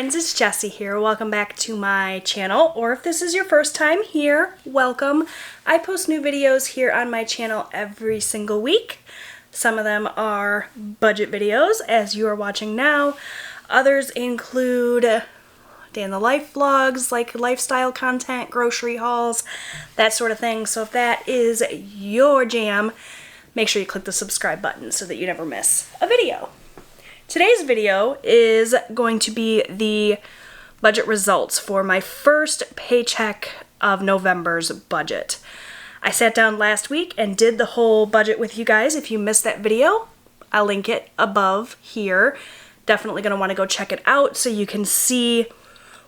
friends, it's Jessie here. Welcome back to my channel, or if this is your first time here, welcome. I post new videos here on my channel every single week. Some of them are budget videos, as you are watching now. Others include day in the life vlogs, like lifestyle content, grocery hauls, that sort of thing. So if that is your jam, make sure you click the subscribe button so that you never miss a video. Today's video is going to be the budget results for my first paycheck of November's budget. I sat down last week and did the whole budget with you guys. If you missed that video, I'll link it above here. Definitely going to want to go check it out so you can see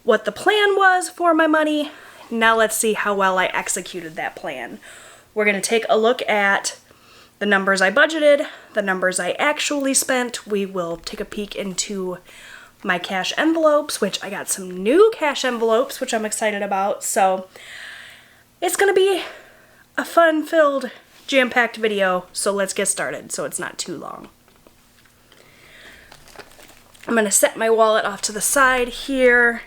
what the plan was for my money. Now let's see how well I executed that plan. We're going to take a look at the numbers I budgeted, the numbers I actually spent. We will take a peek into my cash envelopes, which I got some new cash envelopes, which I'm excited about. So it's going to be a fun-filled, jam-packed video. So let's get started so it's not too long. I'm going to set my wallet off to the side here.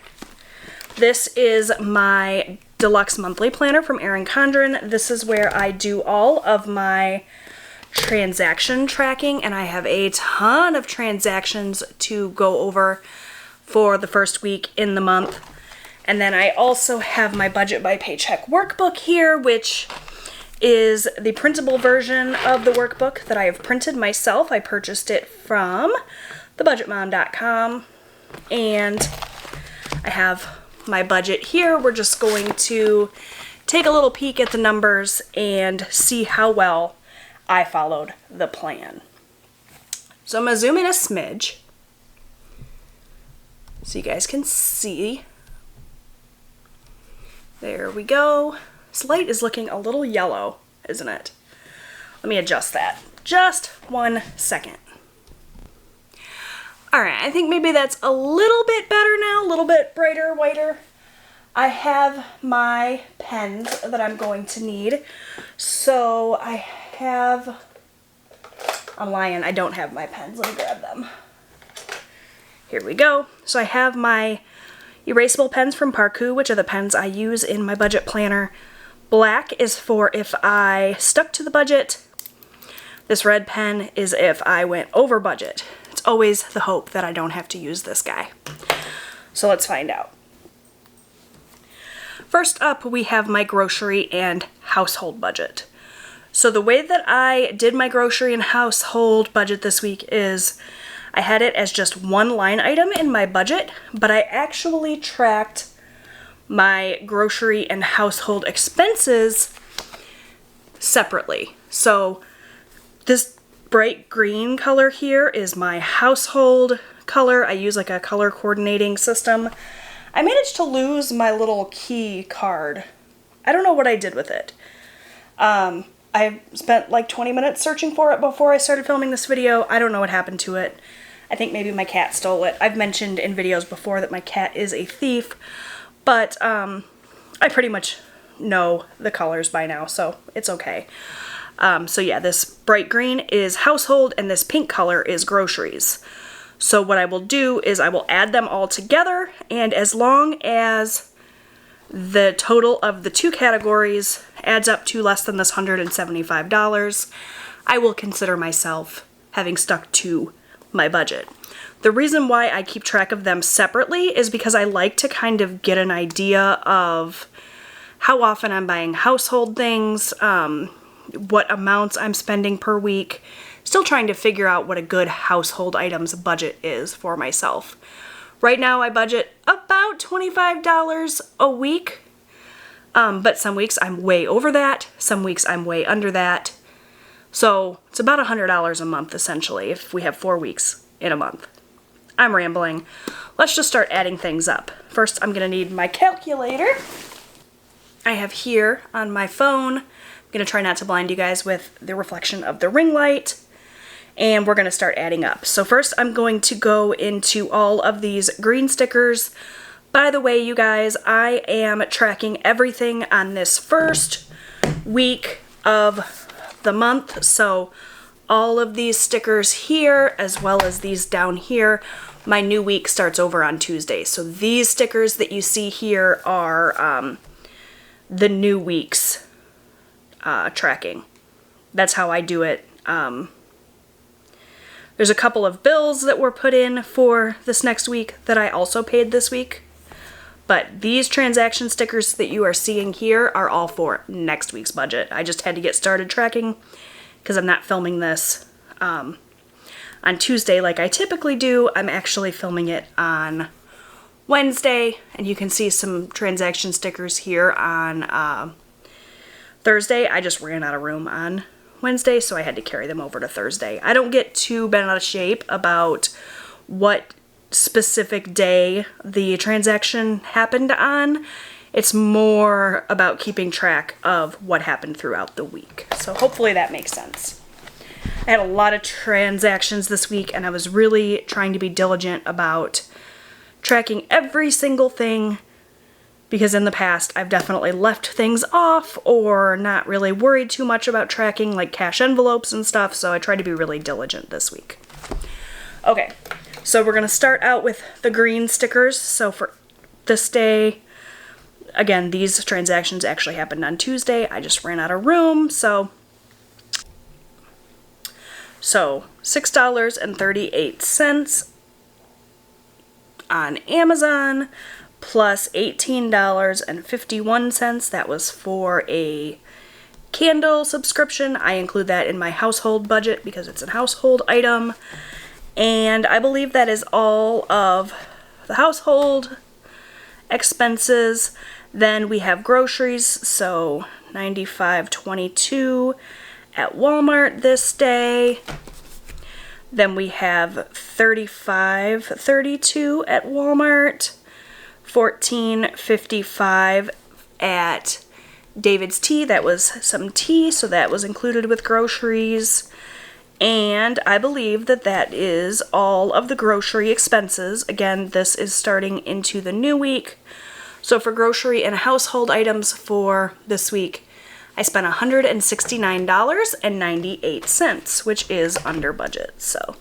This is my deluxe monthly planner from Erin Condren. This is where I do all of my transaction tracking, and I have a ton of transactions to go over for the first week in the month. And then I also have my budget by paycheck workbook here, which is the printable version of the workbook that I have printed myself. I purchased it from thebudgetmom.com, and I have my budget here. We're just going to take a little peek at the numbers and see how well I followed the plan. So I'm going to zoom in a smidge so you guys can see. There we go. This light is looking a little yellow, isn't it? Let me adjust that. Just 1 second. Alright, I think maybe that's a little bit better now, a little bit brighter, whiter. I have my pens that I'm going to need. So I'm lying, I don't have my pens. Let me grab them. Here we go. So I have my Eraseable pens from Parkoo, which are the pens I use in my budget planner. Black is for if I stuck to the budget. This red pen is if I went over budget. It's always the hope that I don't have to use this guy. So let's find out. First up, we have my grocery and household budget. So the way that I did my grocery and household budget this week is I had it as just one line item in my budget, but I actually tracked my grocery and household expenses separately. So this bright green color here is my household color. I use like a color coordinating system. I managed to lose my little key card. I don't know what I did with it. I spent like 20 minutes searching for it before I started filming this video. I don't know what happened to it. I think maybe my cat stole it. I've mentioned in videos before that my cat is a thief, but I pretty much know the colors by now, so it's okay. So yeah, this bright green is household and this pink color is groceries. So what I will do is I will add them all together, and as long as the total of the two categories adds up to less than this $175, I will consider myself having stuck to my budget. The reason why I keep track of them separately is because I like to kind of get an idea of how often I'm buying household things, what amounts I'm spending per week. Still trying to figure out what a good household items budget is for myself. Right now I budget about $25 a week, but some weeks I'm way over that, some weeks I'm way under that. So it's about $100 a month essentially if we have 4 weeks in a month. I'm rambling. Let's just start adding things up. First I'm going to need my calculator. I have here on my phone. I'm going to try not to blind you guys with the reflection of the ring light. And we're going to start adding up. So first I'm going to go into all of these green stickers. By the way, you guys, I am tracking everything on this first week of the month. So all of these stickers here, as well as these down here, my new week starts over on Tuesday. So these stickers that you see here are the new week's tracking. That's how I do it. There's a couple of bills that were put in for this next week that I also paid this week. But these transaction stickers that you are seeing here are all for next week's budget. I just had to get started tracking because I'm not filming this on Tuesday like I typically do. I'm actually filming it on Wednesday, and you can see some transaction stickers here on Thursday. I just ran out of room on Wednesday, so I had to carry them over to Thursday. I don't get too bent out of shape about what specific day the transaction happened on. It's more about keeping track of what happened throughout the week. So hopefully that makes sense. I had a lot of transactions this week, and I was really trying to be diligent about tracking every single thing, because in the past I've definitely left things off or not really worried too much about tracking, like cash envelopes and stuff, so I tried to be really diligent this week. Okay, so we're going to start out with the green stickers. So for this day, again, these transactions actually happened on Tuesday. I just ran out of room, so $6.38 on Amazon, plus $18.51. That was for a candle subscription. I include that in my household budget because it's a household item. And I believe that is all of the household expenses. Then we have groceries, so $95.22 at Walmart this day. Then we have $35.32 at Walmart, $14.55 at David's Tea. That was some tea, so that was included with groceries. And I believe that that is all of the grocery expenses. Again, this is starting into the new week. So for grocery and household items for this week, I spent $169.98, which is under budget. So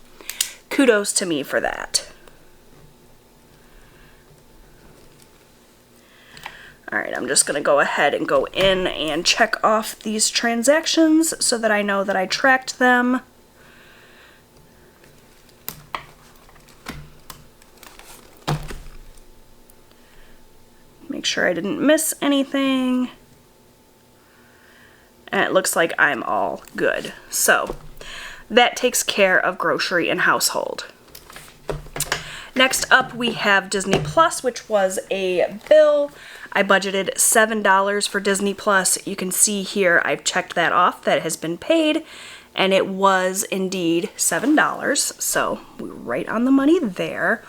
kudos to me for that. All right, I'm just going to go ahead and go in and check off these transactions so that I know that I tracked them. Make sure I didn't miss anything. And it looks like I'm all good. So that takes care of grocery and household. Next up we have Disney Plus, which was a bill. I budgeted $7 for Disney Plus. You can see here I've checked that off. That has been paid, and it was indeed $7. So we're right on the money there.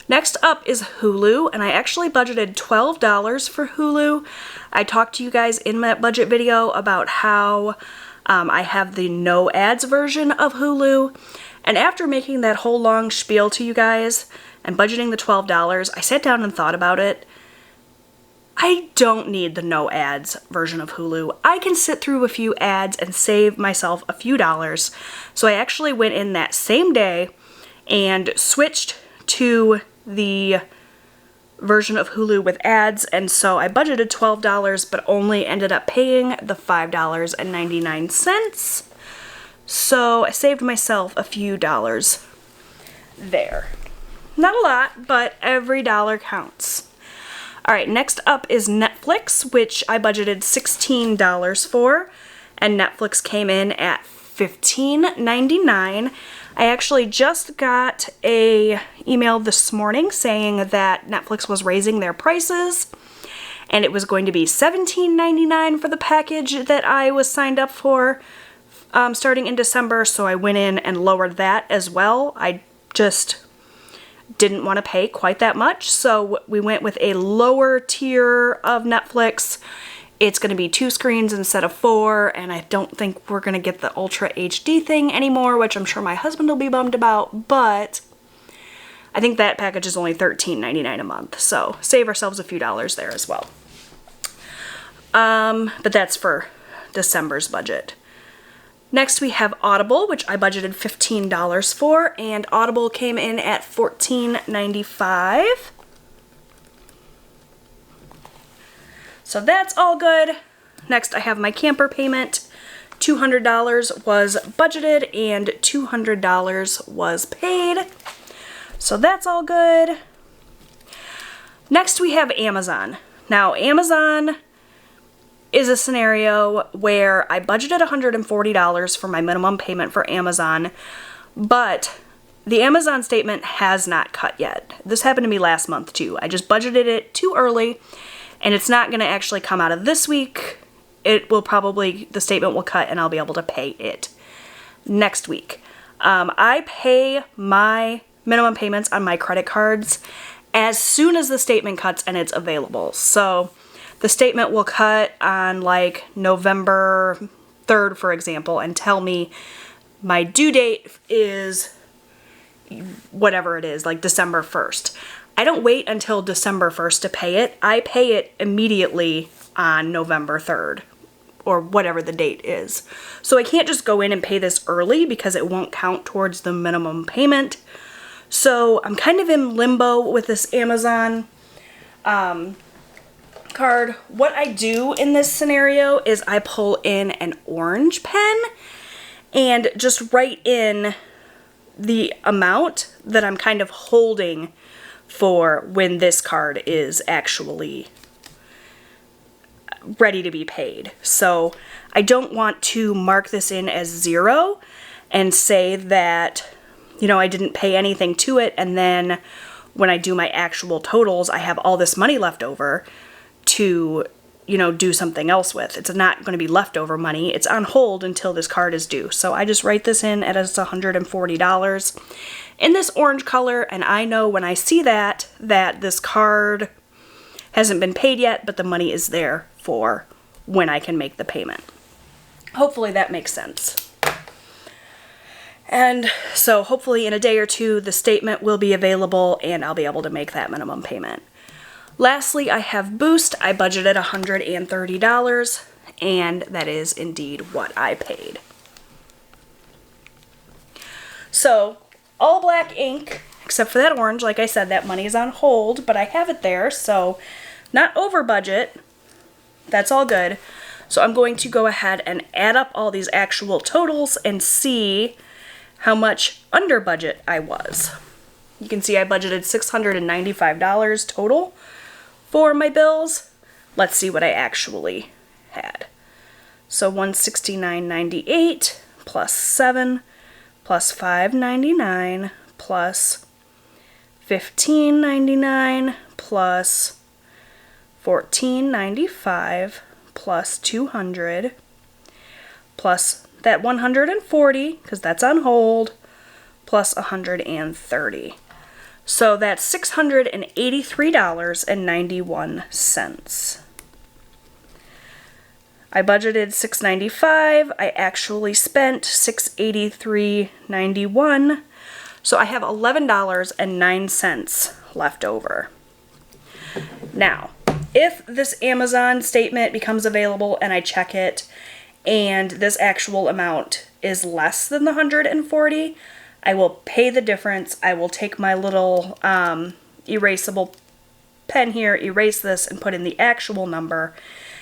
Next up is Hulu, and I actually budgeted $12 for Hulu. I talked to you guys in that budget video about how I have the no ads version of Hulu, and after making that whole long spiel to you guys and budgeting the $12, I sat down and thought about it. I don't need the no ads version of Hulu. I can sit through a few ads and save myself a few dollars. So I actually went in that same day and switched to the version of Hulu with ads, and so I budgeted $12 but only ended up paying the $5.99. So I saved myself a few dollars there. Not a lot, but every dollar counts. Alright, next up is Netflix, which I budgeted $16 for, and Netflix came in at $15.99. I actually just got a email this morning saying that Netflix was raising their prices, and it was going to be $17.99 for the package that I was signed up for starting in December, so I went in and lowered that as well. I just didn't want to pay quite that much, so we went with a lower tier of Netflix. It's going to be 2 screens instead of 4, and I don't think we're going to get the Ultra HD thing anymore, which I'm sure my husband will be bummed about, but I think that package is only $13.99 a month, so save ourselves a few dollars there as well. But that's for December's budget. Next we have Audible, which I budgeted $15 for, and Audible came in at $14.95. So that's all good. Next I have my camper payment. $200 was budgeted and $200 was paid. So that's all good. Next we have Amazon. Now Amazon is a scenario where I budgeted $140 for my minimum payment for Amazon, but the Amazon statement has not cut yet. This happened to me last month too. I just budgeted it too early, and it's not going to actually come out of this week. It will probably, the statement will cut and I'll be able to pay it next week. I pay my minimum payments on my credit cards as soon as the statement cuts and it's available. So the statement will cut on like November 3rd, for example, and tell me my due date is whatever it is, like December 1st. I don't wait until December 1st to pay it. I pay it immediately on November 3rd or whatever the date is. So I can't just go in and pay this early because it won't count towards the minimum payment. So I'm kind of in limbo with this Amazon card. What I do in this scenario is I pull in an orange pen and just write in the amount that I'm kind of holding for when this card is actually ready to be paid. So I don't want to mark this in as 0 and say that, you know, I didn't pay anything to it, and then when I do my actual totals, I have all this money left over to, you know, do something else with. It's not going to be leftover money. It's on hold until this card is due. So I just write this in as $140 in this orange color, and I know when I see that this card hasn't been paid yet, but the money is there for when I can make the payment. Hopefully that makes sense. And so hopefully in a day or two, the statement will be available and I'll be able to make that minimum payment. Lastly, I have Boost. I budgeted $130, and that is indeed what I paid. So, all black ink, except for that orange. Like I said, that money is on hold, but I have it there, so not over budget. That's all good. So I'm going to go ahead and add up all these actual totals and see how much under budget I was. You can see I budgeted $695 total for my bills. Let's see what I actually had. So $169.98 plus 7 plus $5.99 plus $15.99 plus $14.95 plus $200 plus that $140 because that's on hold plus $130. So that's $683.91. I budgeted $695. I actually spent $683.91. So I have $11.09 left over. Now, if this Amazon statement becomes available and I check it and this actual amount is less than the $140, I will pay the difference. I will take my little erasable pen here, erase this, and put in the actual number.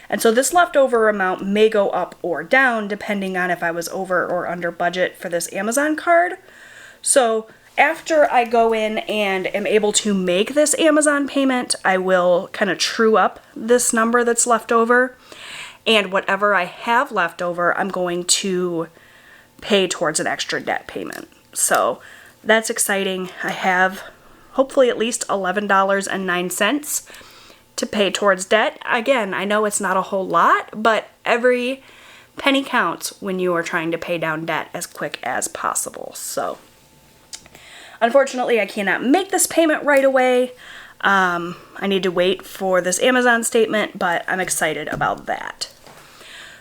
And so this leftover amount may go up or down depending on if I was over or under budget for this Amazon card. So after I go in and am able to make this Amazon payment, I will kind of true up this number that's left over. And whatever I have left over, I'm going to pay towards an extra debt payment. So that's exciting. I have hopefully at least $11.09 to pay towards debt. Again, I know it's not a whole lot, but every penny counts when you are trying to pay down debt as quick as possible. So unfortunately, I cannot make this payment right away. I need to wait for this Amazon statement, but I'm excited about that.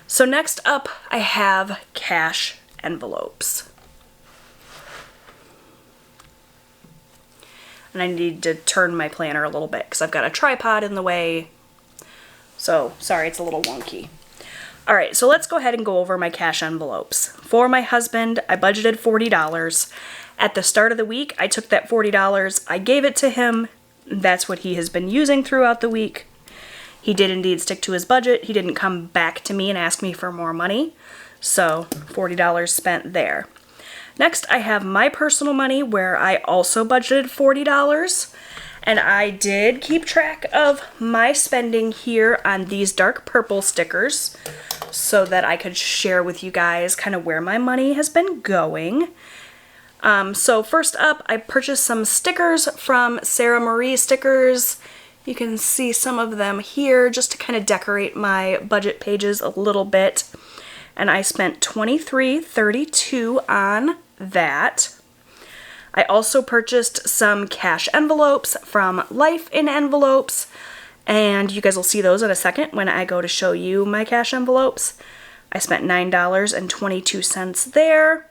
So next up, I have cash envelopes. And I need to turn my planner a little bit because I've got a tripod in the way. So, sorry, it's a little wonky. All right, so let's go ahead and go over my cash envelopes. For my husband, I budgeted $40. At the start of the week, I took that $40, I gave it to him. That's what he has been using throughout the week. He did indeed stick to his budget. He didn't come back to me and ask me for more money. So $40 spent there. Next, I have my personal money where I also budgeted $40. And I did keep track of my spending here on these dark purple stickers so that I could share with you guys kind of where my money has been going. So first up, I purchased some stickers from Sarah Marie Stickers. You can see some of them here just to kind of decorate my budget pages a little bit. And I spent $23.32 on that. I also purchased some cash envelopes from Life in Envelopes, and you guys will see those in a second when I go to show you my cash envelopes. I spent $9.22 there.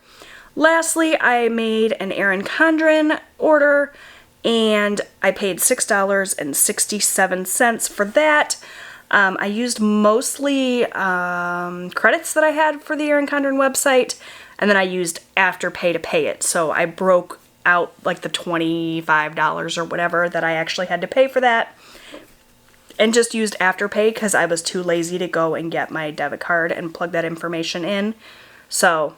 Lastly, I made an Erin Condren order, and I paid $6.67 for that. I used mostly credits that I had for the Erin Condren website, and then I used Afterpay to pay it. So I broke out like the $25 or whatever that I actually had to pay for that, and just used Afterpay because I was too lazy to go and get my debit card and plug that information in. So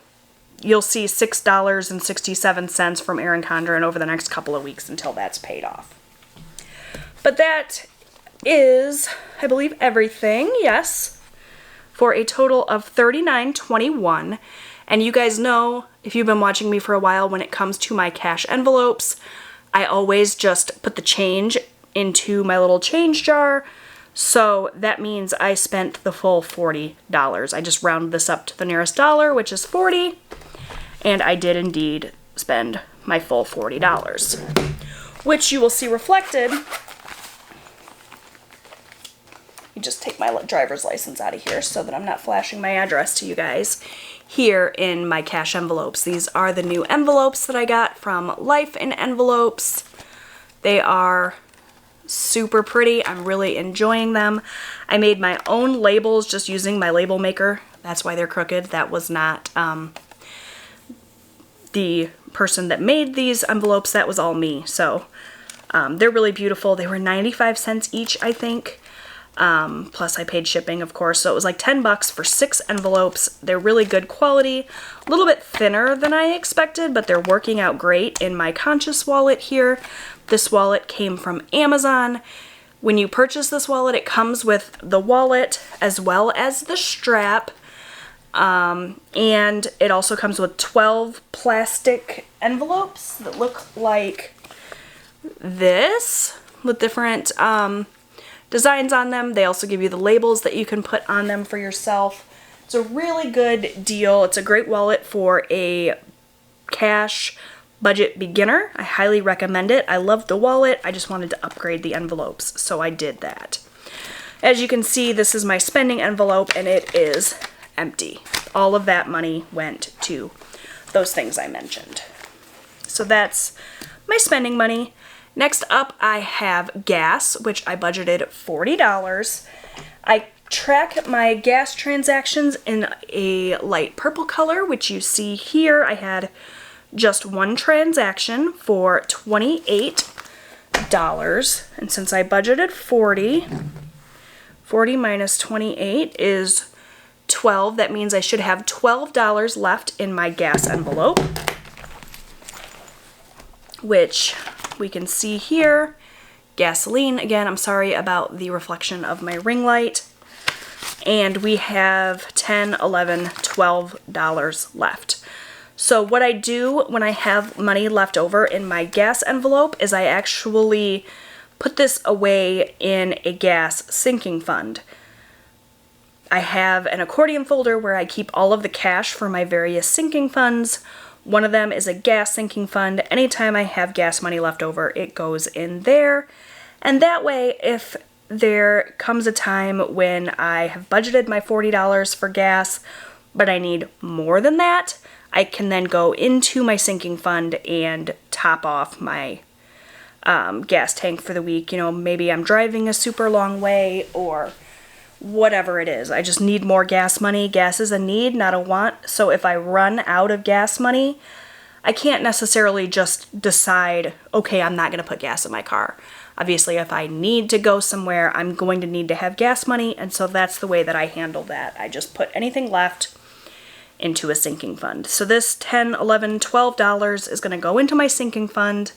you'll see $6.67 from Erin Condren over the next couple of weeks until that's paid off. But that is, I believe, everything, yes, for a total of $39.21. And you guys know, if you've been watching me for a while, when it comes to my cash envelopes, I always just put the change into my little change jar. So that means I spent the full $40. I just rounded this up to the nearest dollar, which is 40. And I did indeed spend my full $40, which you will see reflected. You just take my driver's license out of here so that I'm not flashing my address to you guys. Here in my cash envelopes. These are the new envelopes that I got from Life in Envelopes. They are super pretty. I'm really enjoying them. I made my own labels just using my label maker. That's why they're crooked. That was not the person that made these envelopes. That was all me. So they're really beautiful. They were 95 cents each, I think. Plus I paid shipping, of course, so it was like $10 for 6 envelopes. They're really good quality, a little bit thinner than I expected, but they're working out great in my Conscious wallet here. This wallet came from Amazon. When you purchase this wallet, it comes with the wallet as well as the strap, and it also comes with 12 plastic envelopes that look like this with different designs on them. They also give you the labels that you can put on them for yourself. It's a really good deal. It's a great wallet for a cash budget beginner. I highly recommend it. I love the wallet. I just wanted to upgrade the envelopes, so I did that. As you can see, this is my spending envelope, and it is empty. All of that money went to those things I mentioned. So that's my spending money. Next up, I have gas, which I budgeted $40. I track my gas transactions in a light purple color, which you see here. I had just one transaction for $28. And since I budgeted 40 minus 28 is 12. That means I should have $12 left in my gas envelope, which we can see here. Gasoline, again, I'm sorry about the reflection of my ring light. And we have $10, $11, $12 left. So what I do when I have money left over in my gas envelope is I actually put this away in a gas sinking fund. I have an accordion folder where I keep all of the cash for my various sinking funds. One of them is a gas sinking fund. Anytime I have gas money left over, it goes in there. And that way, if there comes a time when I have budgeted my $40 for gas, but I need more than that, I can then go into my sinking fund and top off my gas tank for the week. You know, maybe I'm driving a super long way or whatever it is. I just need more gas money. Gas is a need, not a want. So if I run out of gas money, I can't necessarily just decide, okay, I'm not going to put gas in my car. Obviously, if I need to go somewhere, I'm going to need to have gas money, and so that's the way that I handle that. I just put anything left into a sinking fund. So this $10, $11, $12 is going to go into my sinking fund.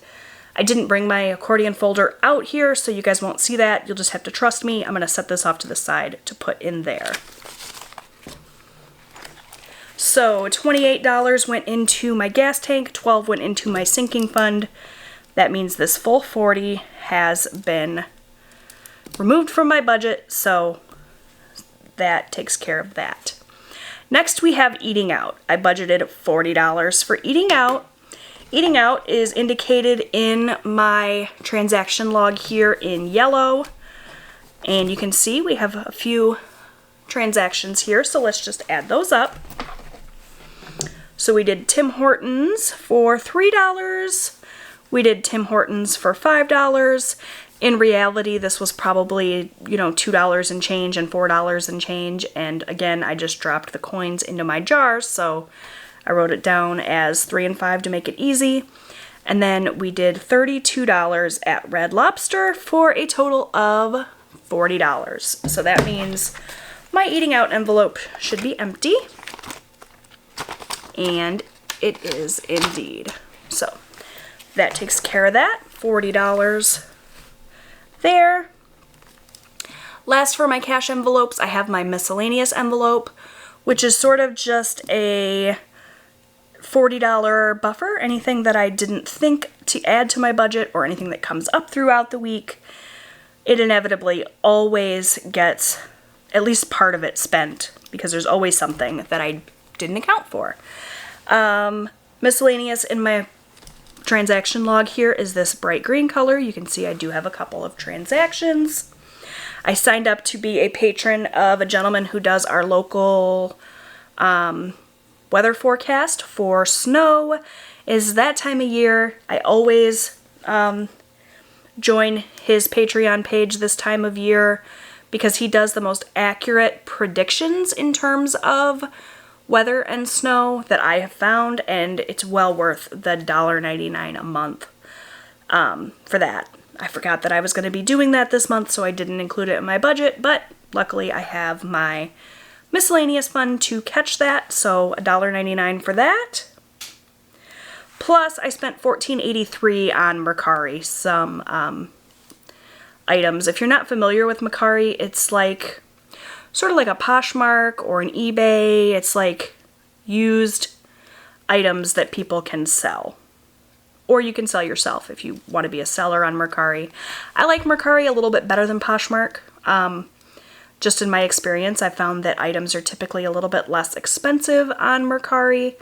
I didn't bring my accordion folder out here, so you guys won't see that. You'll just have to trust me. I'm going to set this off to the side to put in there. So $28 went into my gas tank, $12 went into my sinking fund. That means this full $40 has been removed from my budget, so that takes care of that. Next we have eating out. I budgeted $40 for eating out. Eating out is indicated in my transaction log here in yellow, and you can see we have a few transactions here, so let's just add those up. So we did Tim Hortons for $3. We did Tim Hortons for $5. In reality, this was probably, $2 and change and $4 and change. And again, I just dropped the coins into my jars, so I wrote it down as 3 and 5 to make it easy. And then we did $32 at Red Lobster for a total of $40. So that means my eating out envelope should be empty. And it is indeed. So that takes care of that. $40 there. Last for my cash envelopes, I have my miscellaneous envelope, which is sort of just a $40 buffer. Anything that I didn't think to add to my budget or anything that comes up throughout the week, it inevitably always gets at least part of it spent because there's always something that I didn't account for. Miscellaneous in my transaction log here is this bright green color. You can see I do have a couple of transactions. I signed up to be a patron of a gentleman who does our local weather forecast for snow. Is that time of year. I always join his Patreon page this time of year because he does the most accurate predictions in terms of weather and snow that I have found, and it's well worth the $1.99 a month for that. I forgot that I was going to be doing that this month, so I didn't include it in my budget, but luckily I have my miscellaneous fund to catch that, so $1.99 for that. Plus, I spent $14.83 on Mercari, some items. If you're not familiar with Mercari, it's like sort of like a Poshmark or an eBay. It's like used items that people can sell. Or you can sell yourself if you want to be a seller on Mercari. I like Mercari a little bit better than Poshmark. Just in my experience, I found that items are typically a little bit less expensive on Mercari.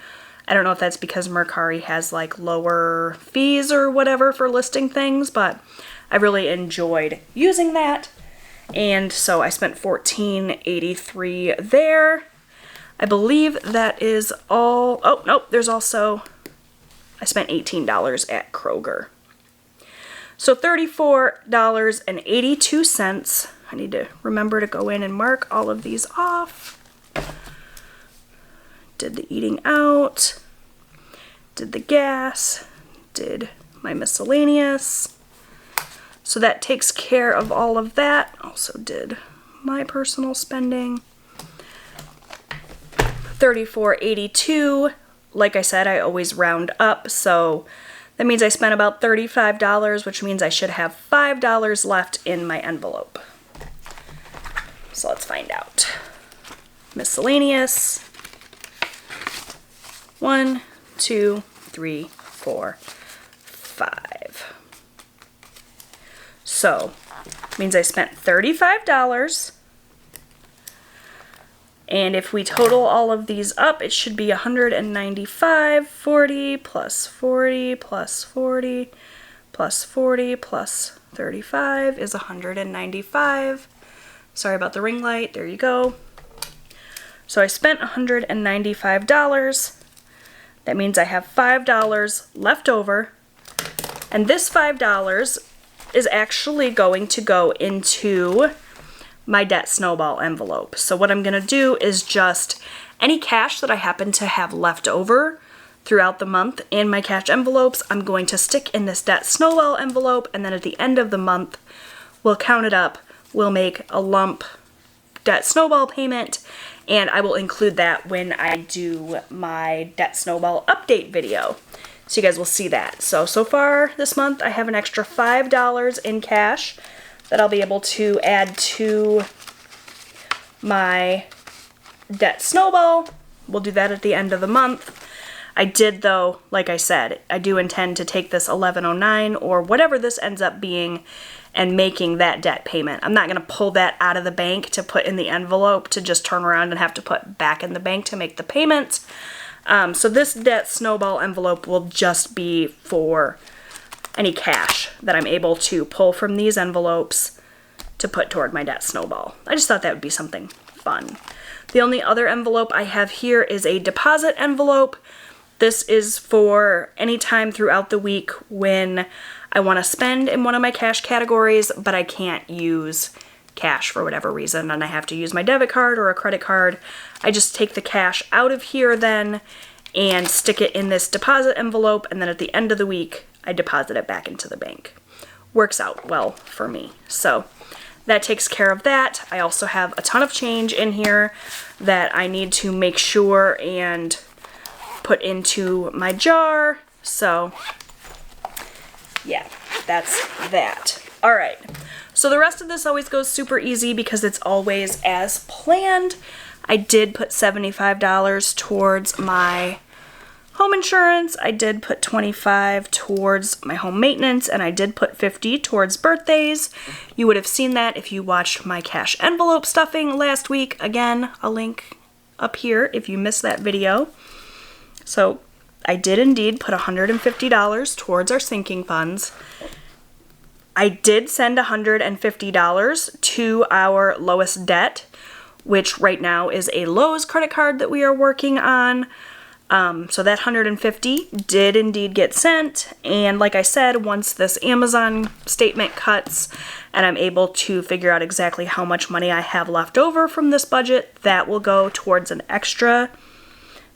I don't know if that's because Mercari has like lower fees or whatever for listing things, but I really enjoyed using that. And so I spent $14.83 there. I believe that is all. Oh, nope, there's also, I spent $18 at Kroger. So $34.82. I need to remember to go in and mark all of these off. Did the eating out, did the gas, did my miscellaneous. So that takes care of all of that. Also did my personal spending. $34.82. Like I said, I always round up, so that means I spent about $35, which means I should have $5 left in my envelope. So let's find out. Miscellaneous. 1, 2, 3, 4, 5. So, means I spent $35. And if we total all of these up, it should be $195. 40 plus 40 plus 40 plus 40 plus 35 is $195. Sorry about the ring light. There you go. So I spent $195. That means I have $5 left over. And this $5 is actually going to go into my debt snowball envelope. So what I'm gonna do is just any cash that I happen to have left over throughout the month in my cash envelopes, I'm going to stick in this debt snowball envelope, and then at the end of the month, we'll count it up, we'll make a lump debt snowball payment, and I will include that when I do my debt snowball update video. So you guys will see that. So far this month, I have an extra $5 in cash that I'll be able to add to my debt snowball. We'll do that at the end of the month. I did, though, like I said, I do intend to take this $1109 or whatever this ends up being and making that debt payment. I'm not going to pull that out of the bank to put in the envelope to just turn around and have to put back in the bank to make the payments. So this debt snowball envelope will just be for any cash that I'm able to pull from these envelopes to put toward my debt snowball. I just thought that would be something fun. The only other envelope I have here is a deposit envelope. This is for any time throughout the week when I want to spend in one of my cash categories, but I can't use cash for whatever reason, and I have to use my debit card or a credit card. I just take the cash out of here then and stick it in this deposit envelope, and then at the end of the week, I deposit it back into the bank. Works out well for me. So that takes care of that. I also have a ton of change in here that I need to make sure and put into my jar. So yeah, that's that. All right. So the rest of this always goes super easy because it's always as planned. I did put $75 towards my home insurance. I did put $25 towards my home maintenance, and I did put $50 towards birthdays. You would have seen that if you watched my cash envelope stuffing last week. Again, a link up here if you missed that video. So I did indeed put $150 towards our sinking funds. I did send $150 to our lowest debt, which right now is a Lowe's credit card that we are working on. So that $150 did indeed get sent, and like I said, once this Amazon statement cuts and I'm able to figure out exactly how much money I have left over from this budget, that will go towards an extra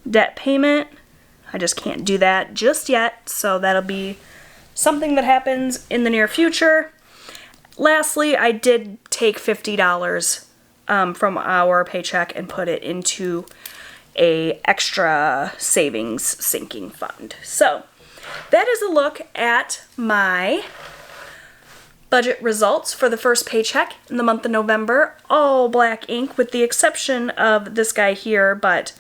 debt payment. I just can't do that just yet, so that'll be something that happens in the near future. Lastly, I did take $50 from our paycheck and put it into a extra savings sinking fund. So that is a look at my budget results for the first paycheck in the month of November. All black ink with the exception of this guy here, but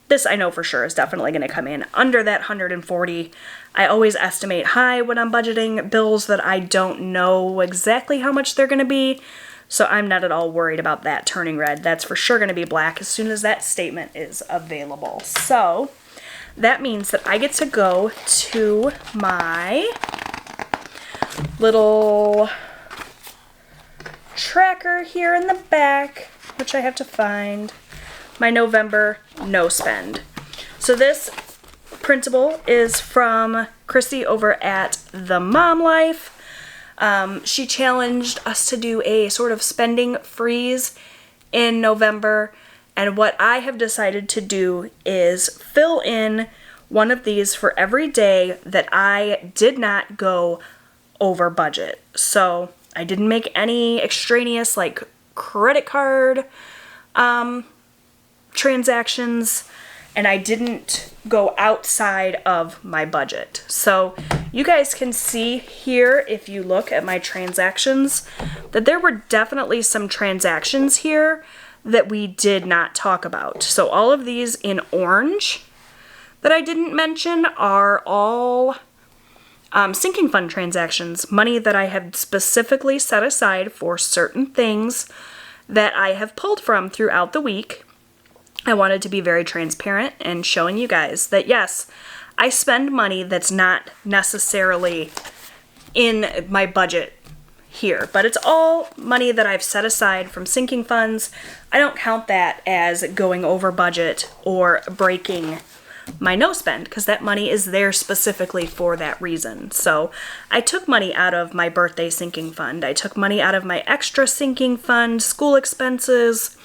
this I know for sure is definitely going to come in under that $140. I always estimate high when I'm budgeting bills that I don't know exactly how much they're going to be. So I'm not at all worried about that turning red. That's for sure going to be black as soon as that statement is available. So that means that I get to go to my little tracker here in the back, which I have to find, my November no spend. So this printable is from Chrissy over at The Mom Life. She challenged us to do a sort of spending freeze in November, and what I have decided to do is fill in one of these for every day that I did not go over budget. So I didn't make any extraneous like credit card transactions, and I didn't go outside of my budget. So you guys can see here, if you look at my transactions, that there were definitely some transactions here that we did not talk about. So all of these in orange that I didn't mention are all sinking fund transactions, money that I have specifically set aside for certain things that I have pulled from throughout the week. I wanted to be very transparent and showing you guys that yes, I spend money that's not necessarily in my budget here, but it's all money that I've set aside from sinking funds. I don't count that as going over budget or breaking my no spend, because that money is there specifically for that reason. So I took money out of my birthday sinking fund. I took money out of my extra sinking fund, school expenses.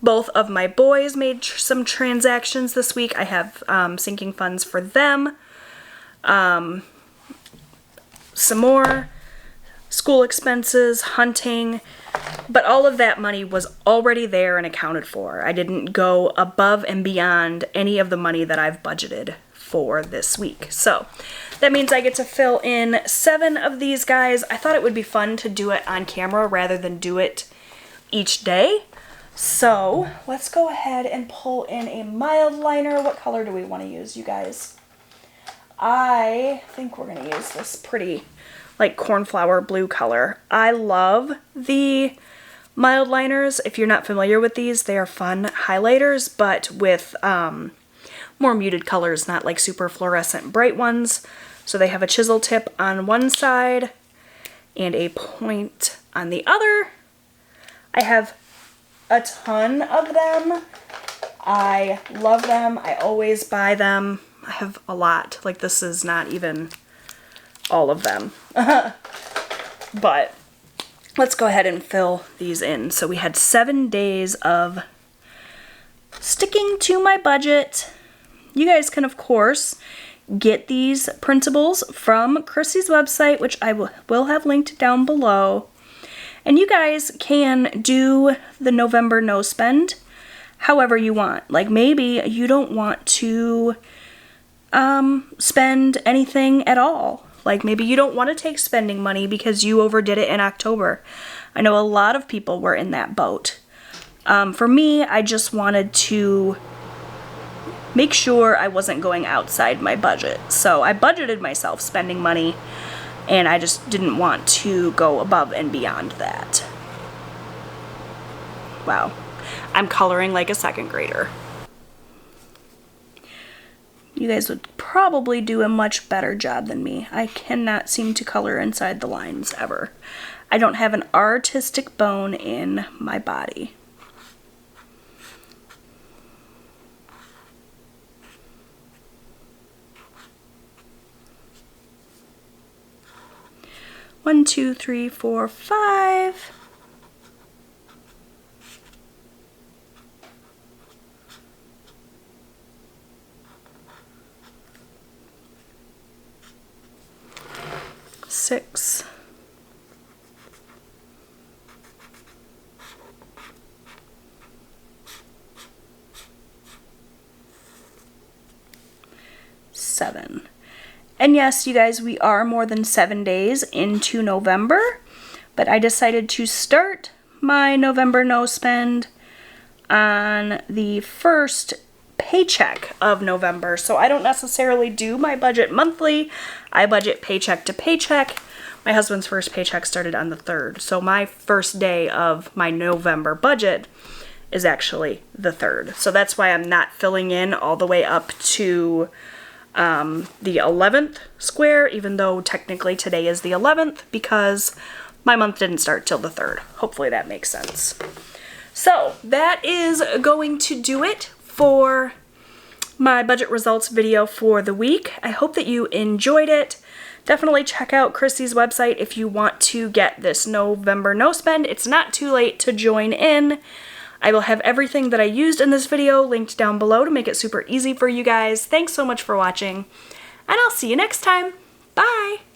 Both of my boys made some transactions this week. I have sinking funds for them. Some more school expenses, hunting, but all of that money was already there and accounted for. I didn't go above and beyond any of the money that I've budgeted for this week. So that means I get to fill in 7 of these guys. I thought it would be fun to do it on camera rather than do it each day. So let's go ahead and pull in a mild liner. What color do we want to use, you guys? I think we're going to use this pretty like cornflower blue color. I love the mild liners. If you're not familiar with these, they are fun highlighters, but with more muted colors, not like super fluorescent bright ones. So they have a chisel tip on one side and a point on the other. I have a ton of them. I love them. I always buy them. I have a lot. Like, this is not even all of them. But let's go ahead and fill these in. So we had 7 days of sticking to my budget. You guys can, of course, get these printables from Chrissy's website, which I will have linked down below. And you guys can do the November no spend however you want. Like, maybe you don't want to spend anything at all. Like, maybe you don't want to take spending money because you overdid it in October. I know a lot of people were in that boat. For me, I just wanted to make sure I wasn't going outside my budget. So I budgeted myself spending money, and I just didn't want to go above and beyond that. Wow, I'm coloring like a second grader. You guys would probably do a much better job than me. I cannot seem to color inside the lines ever. I don't have an artistic bone in my body. One, two, three, four, 5. Six. 7. And yes, you guys, we are more than 7 days into November, but I decided to start my November no spend on the first paycheck of November. So I don't necessarily do my budget monthly. I budget paycheck to paycheck. My husband's first paycheck started on the 3rd. So my first day of my November budget is actually the 3rd. So that's why I'm not filling in all the way up to the 11th square, even though technically today is the 11th, because my month didn't start till the 3rd. Hopefully that makes sense. So that is going to do it for my budget results video for the week. I hope that you enjoyed it. Definitely check out Chrissy's website if you want to get this November no spend. It's not too late to join in. I will have everything that I used in this video linked down below to make it super easy for you guys. Thanks so much for watching, and I'll see you next time. Bye!